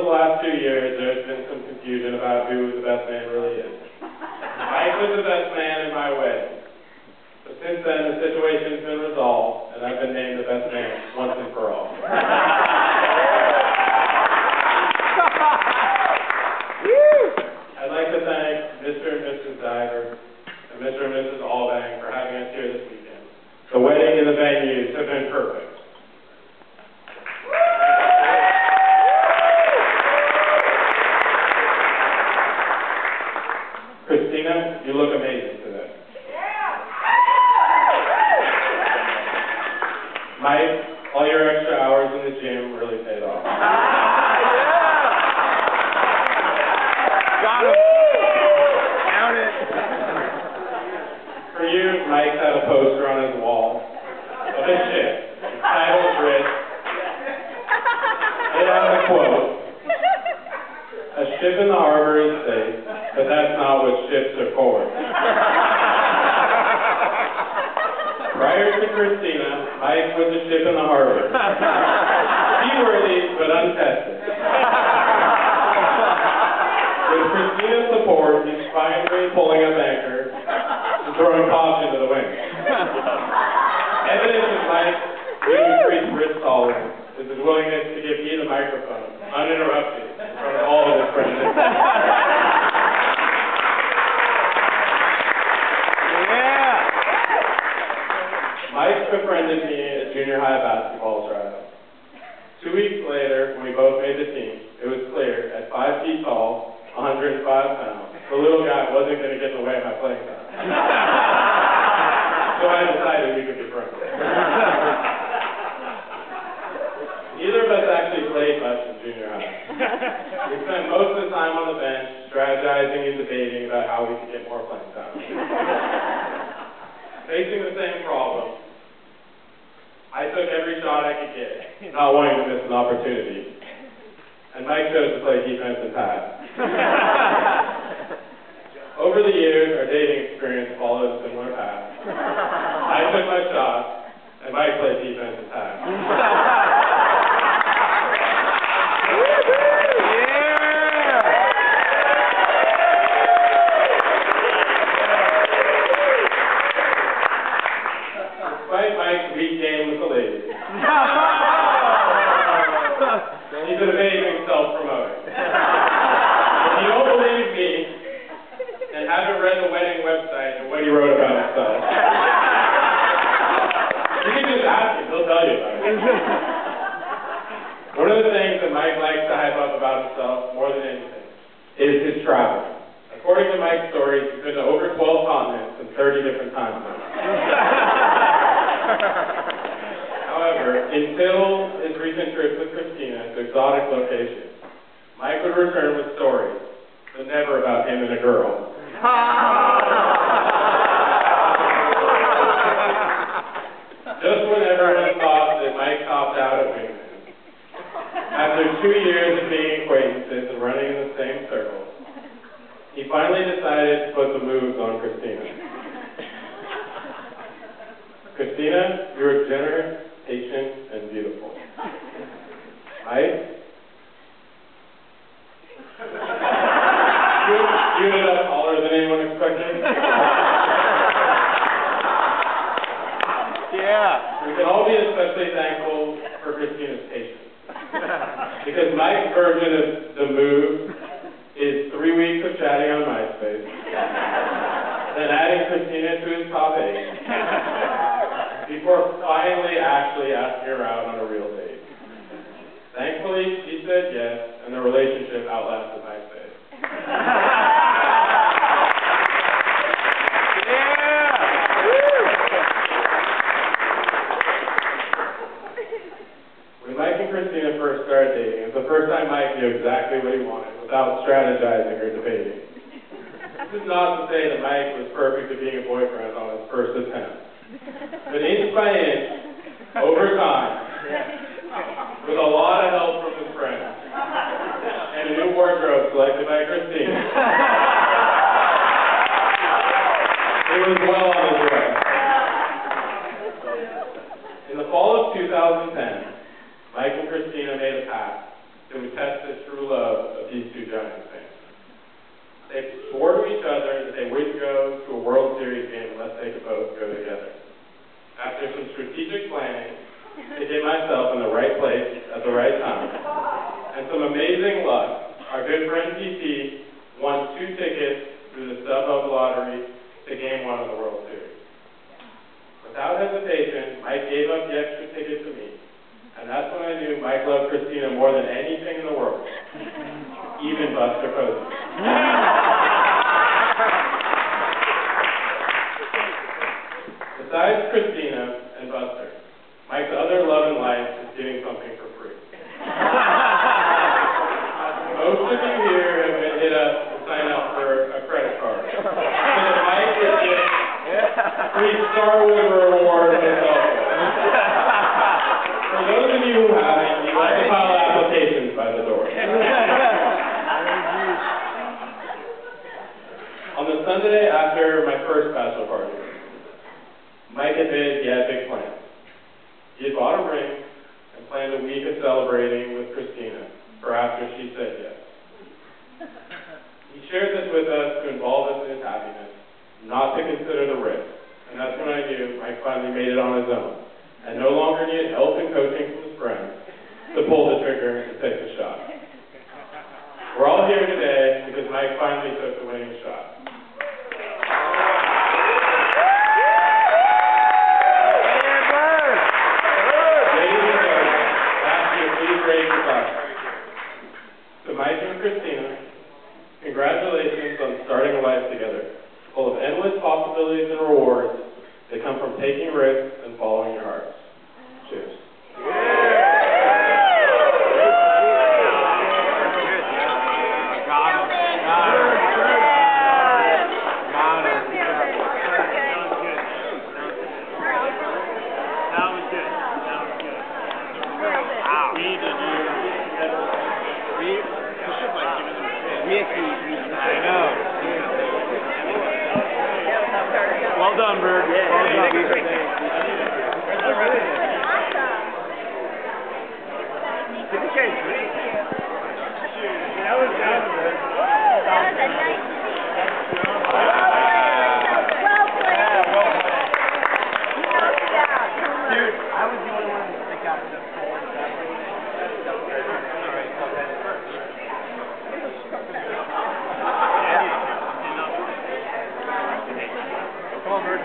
the last 2 years, there's been some confusion about who the best man really is. Mike was the best man in my wedding. But since then, the situation's been resolved, and I've been named the best man once and for all. I'd like to thank Mr. and Mrs. Diver and Mr. and Mrs. Allbang for having us here this weekend. The wedding and the venues have been perfect. Kristina, you look amazing today. Mike, all your extra hours in the gym really paid off. Got him. Count it. For you, Mike had a poster on his wall of a ship, titled Wrist. It had a quote, "A ship in the harbor is safe, but that's not what ships are for." Prior to Kristina, Mike was a ship in the harbor. Seaworthy, but untested. With Kristina's support, he's finally pulling up anchor and throwing caution to the wind. Evidence of Mike's increased risk tolerance is his willingness to give me the microphone, uninterrupted, in front of all of his friends. Mike befriended me at junior high basketball trials. 2 weeks later, when we both made the team, it was clear, at 5 feet tall, 105 pounds, the little guy wasn't going to get in the way of my playing time. So I decided we could be friends. Neither of us actually played much in junior high. We spent most of the time on the bench, strategizing and debating about how we could get more playing time. Facing the same problem, I took every shot I could get, not wanting to miss an opportunity. And Mike chose to play defense and pass. Over the years, our dating experience followed a similar path. I took my shots, and Mike played defense and pass. Despite Mike's weak game with the ladies, he's an amazing self-promoter. If you don't believe me, and haven't read the wedding website and what he wrote about himself, you can just ask him, he'll tell you about it. One of the things that Mike likes to hype up about himself more than anything is his travel. According to Mike's stories, he's been to over 12 continents and 30 different time zones. However, until his recent trip with Kristina to exotic locations, Mike would return with stories, but never about him and a girl. Just when everyone thought that Mike topped out at Wingman, after 2 years of being acquaintances and running in the same circles, he finally decided to put the moves on Kristina. Kristina, you are generous, patient, and beautiful. Mike? You ended up taller than anyone expected. Yeah. We can all be especially thankful for Kristina's patience. Because Mike's version of the move is 3 weeks of chatting on MySpace, then adding Kristina to his top 8, before finally actually asking her out on a real date. Thankfully, she said yes, and the relationship outlasted MySpace. When Mike and Kristina first started dating, it was the first time Mike knew exactly what he wanted without strategizing or debating. This is not to say that Mike was perfect at being a boyfriend on his first attempt. But inch by inch, over time, with a lot of help from his friends, and a new wardrobe selected by Kristina, he was well on his way. In the fall of 2010, Mike and Kristina made a pact that would test his true love after some strategic planning to get myself in the right place at the right time, and some amazing luck, our good friend TT won 2 tickets through the StubHub lottery to Game 1 of the World Series. Without hesitation, Mike gave up the extra ticket to me, and that's when I knew Mike loved Kristina more than anything in the world, even Buster Posey. Besides Kristina and Buster, Mike's other love in life is getting something for free. Most of you here have been hit up to sign up for a credit card. So that Mike would get free Star Wars rewards and so forth. For those of you who haven't, you have to file applications by the door. On the Sunday after my first bachelor party, Mike admitted he had big plans. He had bought a ring and planned a week of celebrating with Kristina for after she said yes. He shared this with us to involve us in his happiness, not to consider the risk. And that's when I knew Mike finally made it on his own, and no longer needed help and coaching from his friends to pull the trigger and take the shot. We're all here today because Mike finally took the winning shot. To Mike and Kristina, congratulations on starting a life together, full of endless possibilities and rewards that come from taking risks and following your hearts. Cheers. I know. Well done, Bird. Yeah, well done. Give the case, please. That was good. That was a nice dude, I was the only one to stick out the four. Come on, Bird.